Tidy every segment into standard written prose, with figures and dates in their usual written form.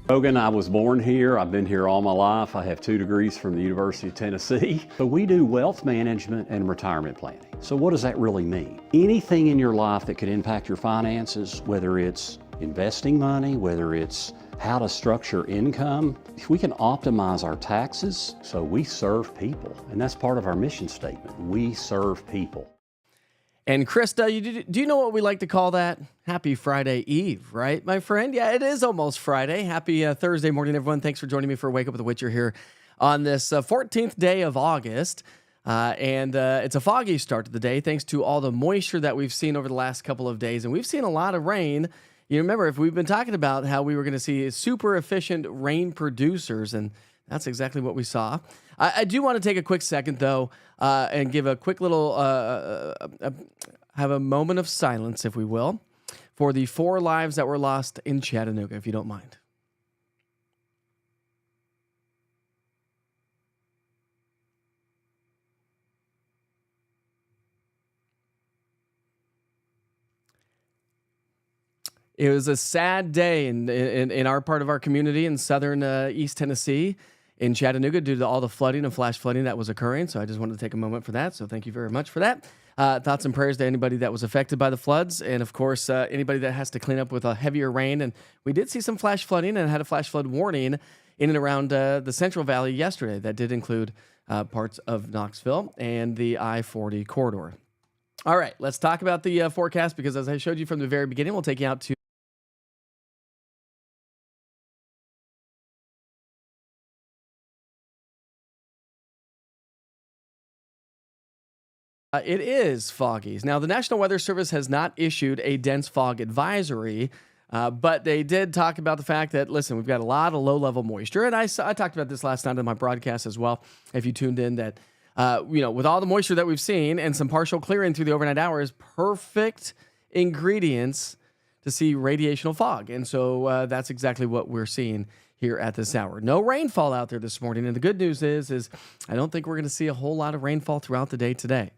Hogan, I was born here. I've been here all my life. I have 2 degrees from the University of Tennessee. So we do wealth management and retirement planning. So what does that really mean? Anything in your life that could impact your finances, whether it's investing money, whether it's how to structure income, if we can optimize our taxes, so we serve people. And that's part of our mission statement. We serve people. And Krista, do you know what we like to call that? Happy Friday Eve, right, my friend? Yeah, it is almost Friday. Happy Thursday morning, everyone. Thanks for joining me for Wake Up with the Witcher here on this 14th day of August. And it's a foggy start to the day thanks to all the moisture that we've seen over the last couple of days. And we've seen a lot of rain. You remember, if we've been talking about how we were going to see super efficient rain producers, and that's exactly what we saw. I do want to take a quick second, though, and give a quick little, have a moment of silence, if we will, for the 4 lives that were lost in Chattanooga, if you don't mind. It was a sad day in our part of our community in southern East Tennessee, in Chattanooga, due to all the flooding and flash flooding that was occurring. So I just wanted to take a moment for that. So thank you very much for that. Thoughts and prayers to anybody that was affected by the floods. And of course, anybody that has to clean up with a heavier rain. And we did see some flash flooding and had a flash flood warning in and around the Central Valley yesterday. That did include parts of Knoxville and the I-40 corridor. All right, let's talk about the forecast, because as I showed you from the very beginning, we'll take you out to it is foggy. Now, the National Weather Service has not issued a dense fog advisory, but they did talk about the fact that, listen, we've got a lot of low-level moisture, and I talked about this last night on my broadcast as well, if you tuned in, that, with all the moisture that we've seen and some partial clearing through the overnight hours, perfect ingredients to see radiational fog. And so that's exactly what we're seeing here at this hour. No rainfall out there this morning, and the good news is I don't think we're going to see a whole lot of rainfall throughout the day today.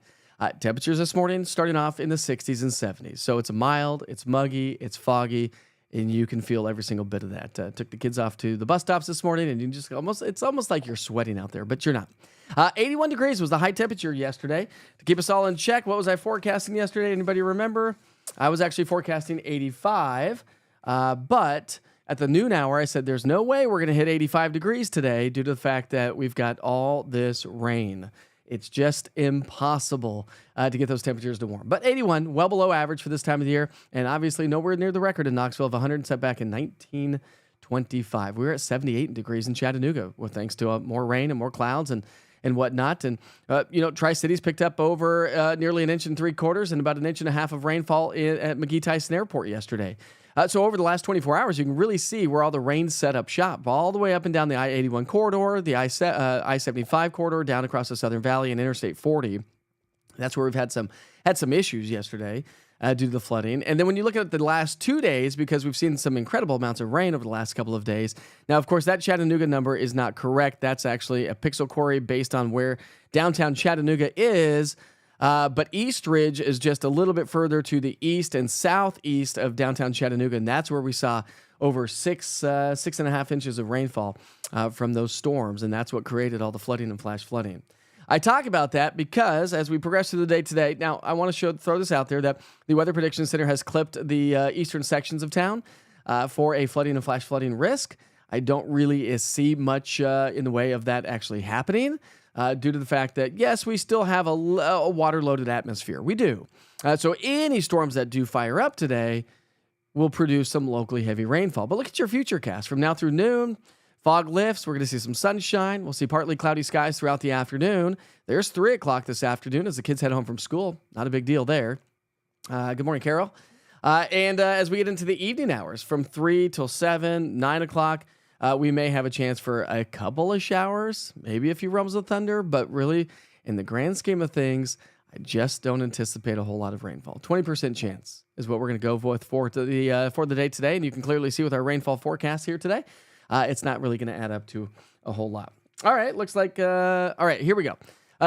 Temperatures this morning starting off in the 60s and 70s. So it's mild, it's muggy, it's foggy, and you can feel every single bit of that. Took the kids off to the bus stops this morning, and it's almost like you're sweating out there, but you're not. 81 degrees was the high temperature yesterday. To keep us all in check, what was I forecasting yesterday? Anybody remember? I was actually forecasting 85, but at the noon hour, I said there's no way we're going to hit 85 degrees today due to the fact that we've got all this rain. It's just impossible to get those temperatures to warm. But 81, well below average for this time of the year, and obviously nowhere near the record in Knoxville of 100 set back in 1925. We were at 78 degrees in Chattanooga, with thanks to more rain and more clouds and whatnot. And, Tri-Cities picked up over nearly 1 3/4 inches and about 1.5 inches of rainfall at McGee-Tyson Airport yesterday. So over the last 24 hours, you can really see where all the rain set up shop, all the way up and down the I-81 corridor, the I-75 corridor, down across the Southern Valley and Interstate 40. That's where we've had some issues yesterday due to the flooding. And then when you look at the last 2 days, because we've seen some incredible amounts of rain over the last couple of days. Now, of course, that Chattanooga number is not correct. That's actually a pixel query based on where downtown Chattanooga is. But East Ridge is just a little bit further to the east and southeast of downtown Chattanooga, and that's where we saw over 6.5 inches of rainfall from those storms, and that's what created all the flooding and flash flooding. I talk about that because as we progress through the day today, now I want to throw this out there that the Weather Prediction Center has clipped the eastern sections of town for a flooding and flash flooding risk. I don't really see much in the way of that actually happening. due to the fact that, yes, we still have a water-loaded atmosphere. We do. So any storms that do fire up today will produce some locally heavy rainfall. But look at your future cast. From now through noon, fog lifts. We're going to see some sunshine. We'll see partly cloudy skies throughout the afternoon. There's 3 o'clock this afternoon as the kids head home from school. Not a big deal there. Good morning, Carol. And as we get into the evening hours, from 3 till 7, 9 o'clock, we may have a chance for a couple of showers, maybe a few rumbles of thunder, but really, in the grand scheme of things, I just don't anticipate a whole lot of rainfall. 20% chance is what we're going to go with for the day today, and you can clearly see with our rainfall forecast here today, it's not really going to add up to a whole lot. All right, looks like, all right, here we go.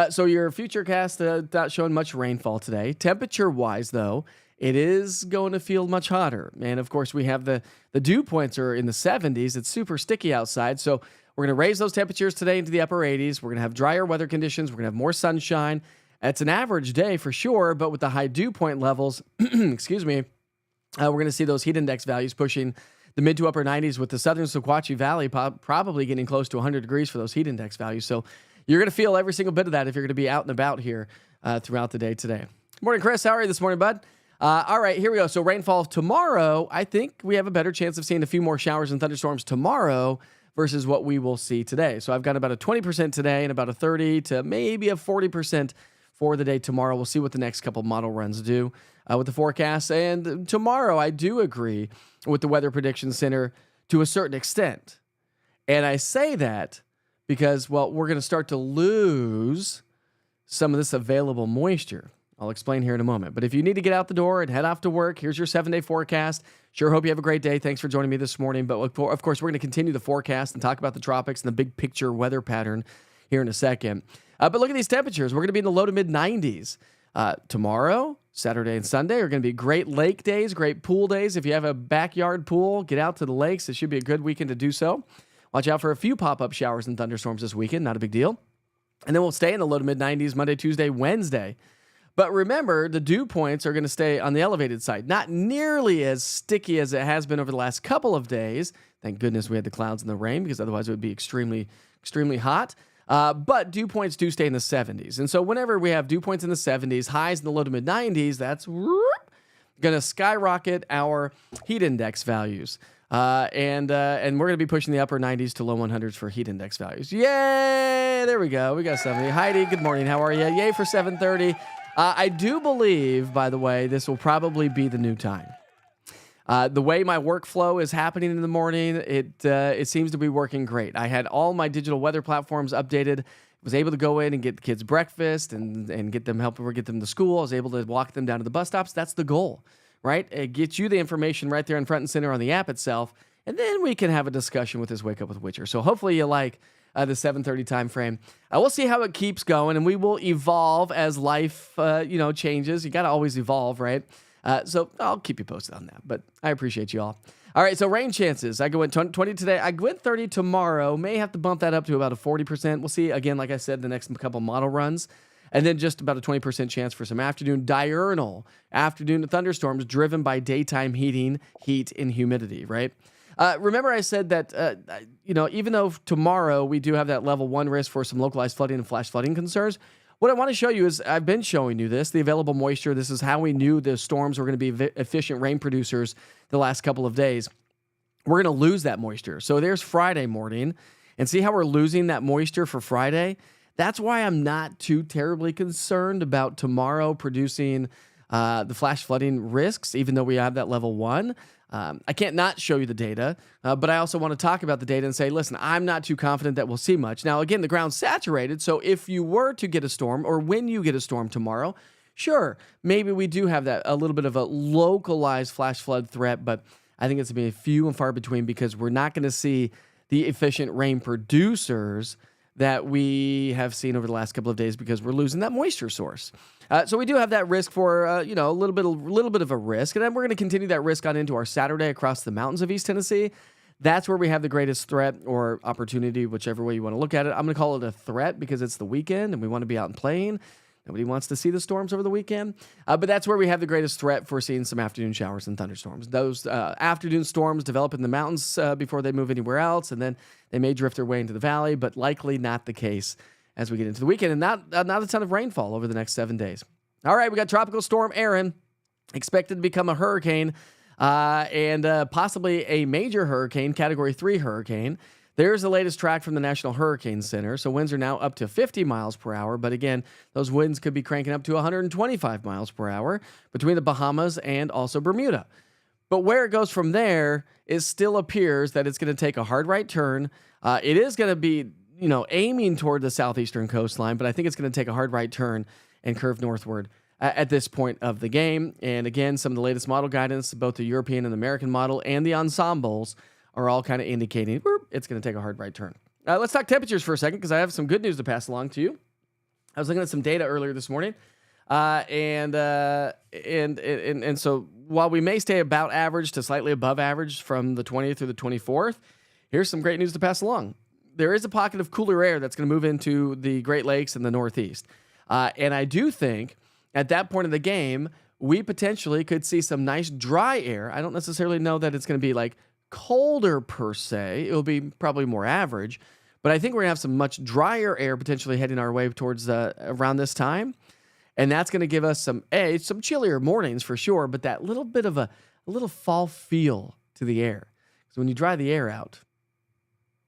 So your future cast not showing much rainfall today. Temperature-wise, though, it is going to feel much hotter. And, of course, we have the dew points are in the 70s. It's super sticky outside. So we're going to raise those temperatures today into the upper 80s. We're going to have drier weather conditions. We're going to have more sunshine. It's an average day for sure, but with the high dew point levels, excuse me, we're going to see those heat index values pushing the mid to upper 90s with the southern Sequatchie Valley probably getting close to 100 degrees for those heat index values. So you're going to feel every single bit of that if you're going to be out and about here throughout the day today. Good morning, Chris. How are you this morning, bud? All right, here we go. So rainfall tomorrow, I think we have a better chance of seeing a few more showers and thunderstorms tomorrow versus what we will see today. So I've got about a 20% today and about a 30 to maybe a 40% for the day tomorrow. We'll see what the next couple model runs do with the forecast. And tomorrow, I do agree with the Weather Prediction Center to a certain extent. And I say that because, well, we're going to start to lose some of this available moisture. I'll explain here in a moment. But if you need to get out the door and head off to work, here's your 7-day forecast. Sure hope you have a great day. Thanks for joining me this morning. But of course, we're going to continue the forecast and talk about the tropics and the big picture weather pattern here in a second. But look at these temperatures. We're going to be in the low to mid 90s. Tomorrow, Saturday and Sunday are going to be great lake days, great pool days. If you have a backyard pool, get out to the lakes. It should be a good weekend to do so. Watch out for a few pop-up showers and thunderstorms this weekend. Not a big deal. And then we'll stay in the low to mid 90s Monday, Tuesday, Wednesday. But remember, the dew points are going to stay on the elevated side. Not nearly as sticky as it has been over the last couple of days. Thank goodness we had the clouds and the rain, because otherwise it would be extremely, extremely hot. But dew points do stay in the 70s. And so whenever we have dew points in the 70s, highs in the low to mid 90s, that's going to skyrocket our heat index values. And we're going to be pushing the upper 90s to low 100s for heat index values. Yay! There we go. We got 70. Heidi, good morning. How are you? Yay for 7:30. I do believe, by the way, this will probably be the new time. The way my workflow is happening in the morning, it seems to be working great. I had all my digital weather platforms updated. Was able to go in and get the kids breakfast and get them to school. I was able to walk them down to the bus stops. That's the goal, right? It gets you the information right there in front and center on the app itself, and then we can have a discussion with this Wake Up with Witcher. So hopefully you like the 7:30 time frame. We'll see how it keeps going, and we will evolve as life changes. You got to always evolve, right? So I'll keep you posted on that, but I appreciate you all. All right, so rain chances. I go in 20 today. I go in 30 tomorrow. May have to bump that up to about a 40%. We'll see, again, like I said, the next couple model runs. And then just about a 20% chance for some diurnal afternoon thunderstorms driven by daytime heat and humidity, right? Remember I said that, even though tomorrow we do have that level 1 risk for some localized flooding and flash flooding concerns, what I want to show you is, I've been showing you this, the available moisture. This is how we knew the storms were going to be efficient rain producers the last couple of days. We're going to lose that moisture. So there's Friday morning, and see how we're losing that moisture for Friday? That's why I'm not too terribly concerned about tomorrow producing the flash flooding risks, even though we have that level 1. I can't not show you the data, but I also want to talk about the data and say, listen, I'm not too confident that we'll see much. Now, again, the ground's saturated, so if you were to get a storm, or when you get a storm tomorrow, sure, maybe we do have that a little bit of a localized flash flood threat, but I think it's going to be few and far between, because we're not going to see the efficient rain producers that we have seen over the last couple of days, because we're losing that moisture source. So we do have that risk for, a little bit of a risk. And then we're going to continue that risk on into our Saturday across the mountains of East Tennessee. That's where we have the greatest threat or opportunity, whichever way you want to look at it. I'm going to call it a threat because it's the weekend and we want to be out and playing. Nobody wants to see the storms over the weekend. But that's where we have the greatest threat for seeing some afternoon showers and thunderstorms. Those afternoon storms develop in the mountains before they move anywhere else, and then they may drift their way into the valley, but likely not the case as we get into the weekend, and not a ton of rainfall over the next 7 days. All right, we got Tropical Storm Aaron expected to become a hurricane and possibly a major hurricane, Category 3 hurricane. There's the latest track from the National Hurricane Center. So winds are now up to 50 miles per hour. But again, those winds could be cranking up to 125 miles per hour between the Bahamas and also Bermuda. But where it goes from there, it still appears that it's going to take a hard right turn. It is going to be, aiming toward the southeastern coastline, but I think it's going to take a hard right turn and curve northward at this point of the game. And again, some of the latest model guidance, both the European and American model and the ensembles, are all kind of indicating it's going to take a hard right turn. Let's talk temperatures for a second because I have some good news to pass along to you. I was looking at some data earlier this morning, and so while we may stay about average to slightly above average from the 20th through the 24th, here's some great news to pass along. There is a pocket of cooler air that's going to move into the Great Lakes and the Northeast, and I do think at that point of the game we potentially could see some nice dry air. I don't necessarily know that it's going to be like colder per se. It'll be probably more average, but I think we're gonna have some much drier air potentially heading our way towards around this time, and that's gonna give us some chillier mornings for sure, but that little bit of a little fall feel to the air. So when you dry the air out,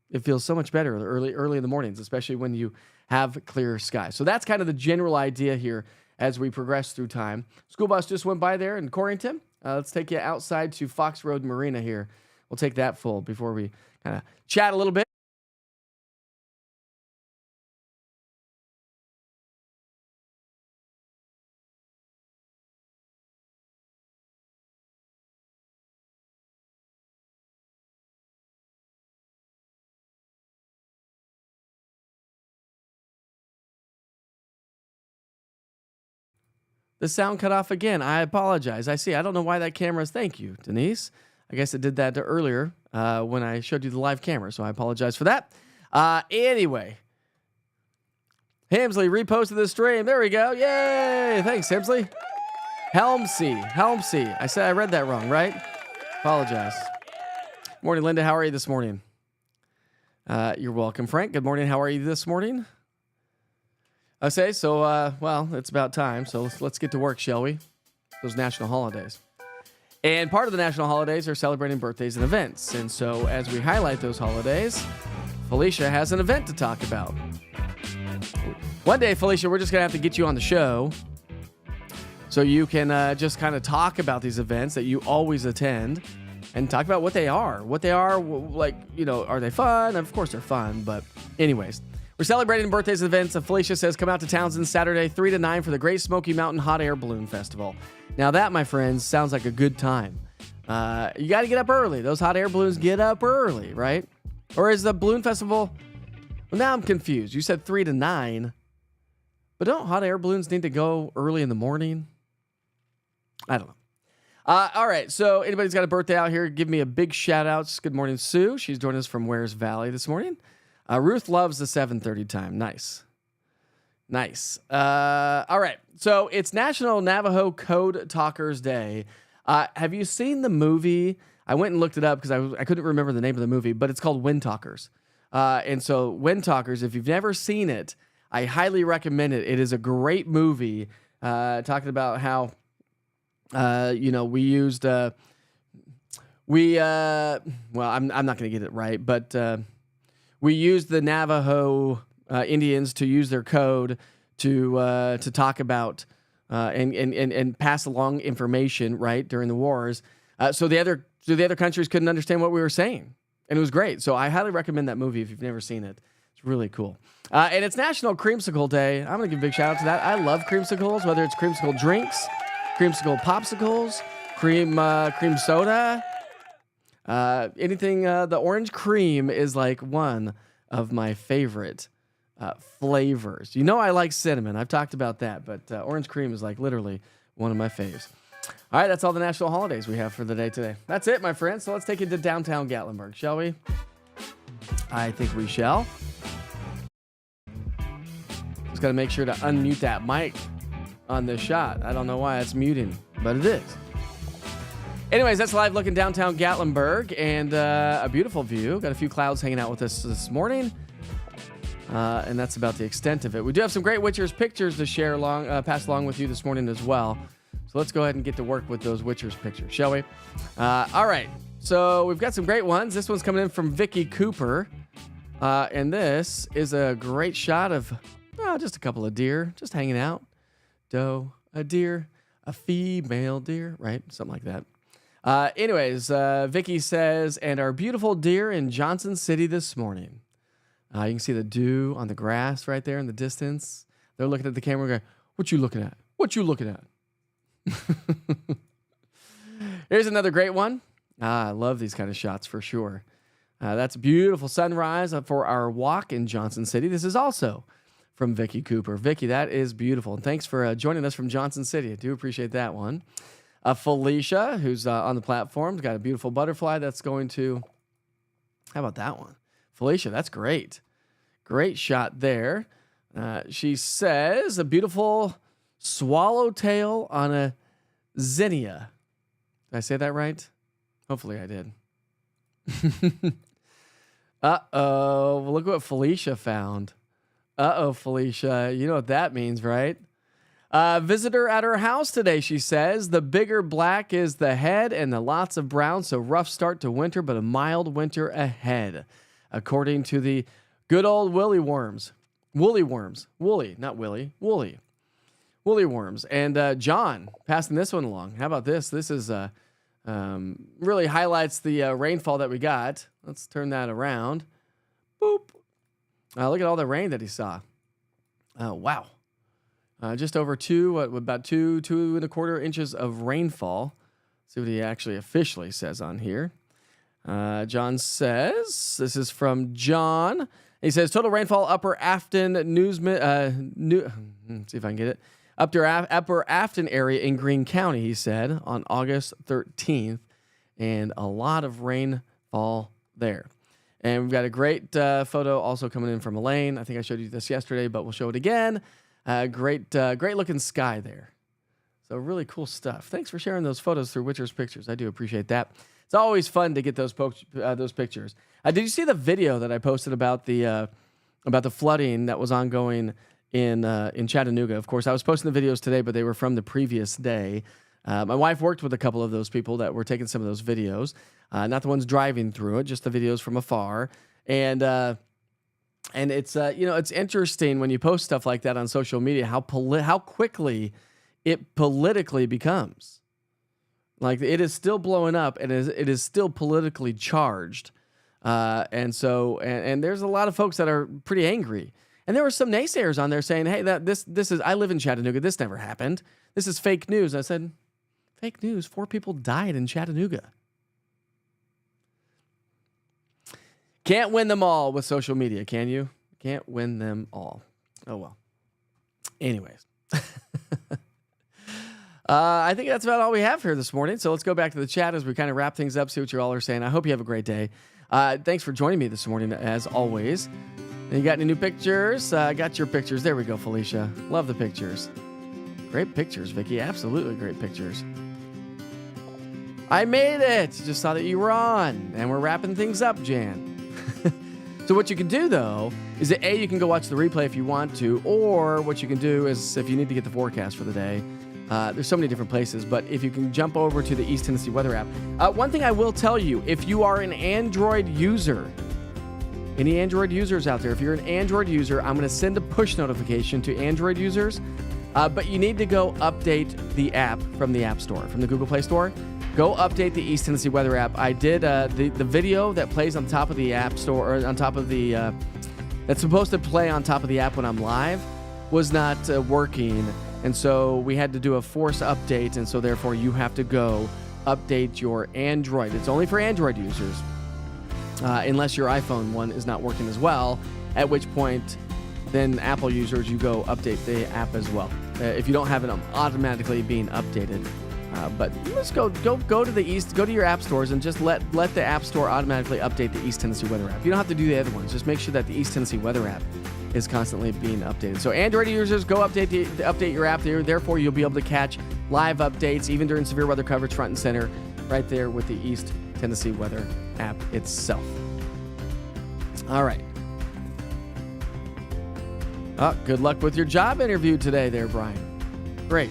it feels so much better early in the mornings, especially when you have clear skies. So that's kind of the general idea here as we progress through time. School bus just went by there in Corrington. Let's take you outside to Fox Road Marina here. We'll take that full before we kind of chat a little bit. The sound cut off again. I apologize. I see. I don't know why that camera is. Thank you, Denise. I guess it did that earlier when I showed you the live camera, so I apologize for that. Anyway, Hemsley reposted the stream. There we go. Yay! Thanks, Hemsley. Helmsy. I read that wrong, right? Apologize. Morning, Linda. How are you this morning? You're welcome, Frank. Good morning. How are you this morning? Okay, so, well, it's about time, so let's get to work, shall we? Those national holidays. And part of the national holidays are celebrating birthdays and events. And so as we highlight those holidays, Felicia has an event to talk about. One day, Felicia, we're just going to have to get you on the show so you can just kind of talk about these events that you always attend and talk about what they are. Like, are they fun? Of course they're fun, but anyways. We're celebrating birthdays and events. Felicia says, come out to Townsend Saturday, 3 to 9 for the Great Smoky Mountain Hot Air Balloon Festival. Now that, my friends, sounds like a good time. You got to get up early. Those hot air balloons get up early, right? Or is the balloon festival... Well, now I'm confused. You said 3 to 9. But don't hot air balloons need to go early in the morning? I don't know. All right, so anybody's got a birthday out here, give me a big shout-out. Good morning, Sue. She's joining us from Wares Valley this morning. Ruth loves the 7:30 time. Nice. All right. So it's National Navajo Code Talkers Day. Have you seen the movie? I went and looked it up because I couldn't remember the name of the movie, but it's called Wind Talkers. And so Wind Talkers, if you've never seen it, I highly recommend it. It is a great movie talking about how, we used, well, I'm not going to get it right, but we used the Navajo Indians to use their code to talk about and pass along information, right, during the wars. So the other countries couldn't understand what we were saying. And it was great. So I highly recommend that movie if you've never seen it. It's really cool. And it's National Creamsicle Day. I'm going to give a big shout out to that. I love creamsicles, whether it's creamsicle drinks, creamsicle popsicles, cream soda, anything. The orange cream is like one of my favorite flavors. I like cinnamon. I've talked about that, but orange cream is like literally one of my faves. All right, that's all the national holidays we have for the day today. That's it, my friends. So let's take it to downtown Gatlinburg, shall we? I think we shall. Just got to make sure to unmute that mic on this shot. I don't know why it's muting, but it is. Anyways, that's live looking downtown Gatlinburg and a beautiful view. Got a few clouds hanging out with us this morning. And that's about the extent of it. We do have some great Witchers pictures to share pass along with you this morning as well. So let's go ahead and get to work with those Witchers pictures, shall we? All right. So we've got some great ones. This one's coming in from Vicky Cooper. And this is a great shot of just a couple of deer just hanging out. Doe, a deer, a female deer, right? Something like that. Anyways, Vicky says, and our beautiful deer in Johnson City this morning. You can see the dew on the grass right there in the distance. They're looking at the camera going, what you looking at? What you looking at? Here's another great one. I love these kind of shots for sure. That's a beautiful sunrise for our walk in Johnson City. This is also from Vicky Cooper. Vicky, that is beautiful. And thanks for joining us from Johnson City. I do appreciate that one. Felicia, who's on the platform, got a beautiful butterfly that's going to... How about that one? Felicia, that's great. Great shot there. She says, a beautiful swallowtail on a zinnia. Did I say that right? Hopefully I did. Uh-oh. Look what Felicia found. Uh-oh, Felicia. You know what that means, right? Visitor at her house today, she says. The bigger black is the head and the lots of brown, so rough start to winter, but a mild winter ahead. According to the good old woolly worms. Woolly worms. Woolly, not willy. Woolly. Woolly worms. And John, passing this one along. How about this? This is really highlights the rainfall that we got. Let's turn that around. Boop. Look at all the rain that he saw. Oh, wow. Just over about 2.25 inches of rainfall. See what he actually officially says on here. John says, this is from John. He says, total rainfall Upper Afton see if I can get it. Upper Afton area in Greene County, he said, on August 13th. And a lot of rainfall there. And we've got a great photo also coming in from Elaine. I think I showed you this yesterday, but we'll show it again. Great looking sky there. So really cool stuff. Thanks for sharing those photos through Witchers Pictures. I do appreciate that. It's always fun to get those pictures. Did you see the video that I posted about the flooding that was ongoing in Chattanooga? Of course, I was posting the videos today, but they were from the previous day. My wife worked with a couple of those people that were taking some of those videos, not the ones driving through it, just the videos from afar. And it's it's interesting when you post stuff like that on social media how quickly it politically becomes. Like, it is still blowing up, and it is still politically charged. And there's a lot of folks that are pretty angry. And there were some naysayers on there saying, hey, this is, I live in Chattanooga. This never happened. This is fake news. I said, fake news? 4 people died in Chattanooga. Can't win them all with social media, can you? Can't win them all. Oh, well. Anyways. I think that's about all we have here this morning. So let's go back to the chat as we kind of wrap things up, see what you all are saying. I hope you have a great day. Thanks for joining me this morning, as always. And you got any new pictures? I got your pictures. There we go, Felicia. Love the pictures. Great pictures, Vicky. Absolutely great pictures. I made it. Just saw that you were on. And we're wrapping things up, Jan. So what you can do, though, is that A, you can go watch the replay if you want to, or what you can do is, if you need to get the forecast for the day, there's so many different places, but if you can jump over to the East Tennessee Weather app. One thing I will tell you, if you are an Android user, any Android users out there, if you're an Android user, I'm going to send a push notification to Android users, but you need to go update the app from the App Store, from the Google Play Store. Go update the East Tennessee Weather app. I did the video that plays on top of the App Store, or on top of the, that's supposed to play on top of the app when I'm live, was not working. And so we had to do a force update, and so therefore you have to go update your Android. It's only for Android users, unless your iPhone one is not working as well, at which point then Apple users, you go update the app as well. If you don't have it automatically being updated. But just go to the East, go to your app stores and just let the App Store automatically update the East Tennessee Weather app. You don't have to do the other ones. Just make sure that the East Tennessee Weather app is constantly being updated. So Android users, go update your app there. Therefore, you'll be able to catch live updates, even during severe weather coverage, front and center, right there with the East Tennessee Weather app itself. All right. Good luck with your job interview today there, Brian. Great.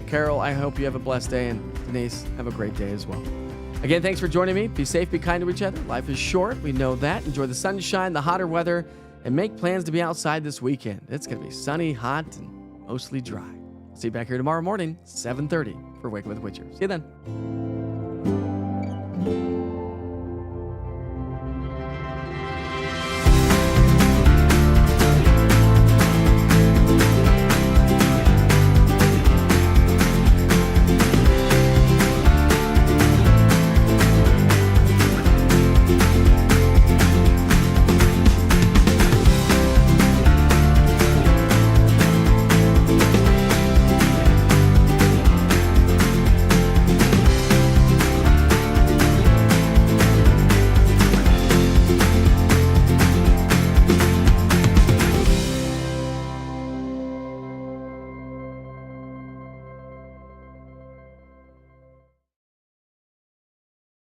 Carol, I hope you have a blessed day, and Denise, have a great day as well. Again, thanks for joining me. Be safe, be kind to each other. Life is short. We know that. Enjoy the sunshine, the hotter weather, and make plans to be outside this weekend. It's going to be sunny, hot, and mostly dry. See you back here tomorrow morning, 7:30 for Wake Up with Witcher. See you then.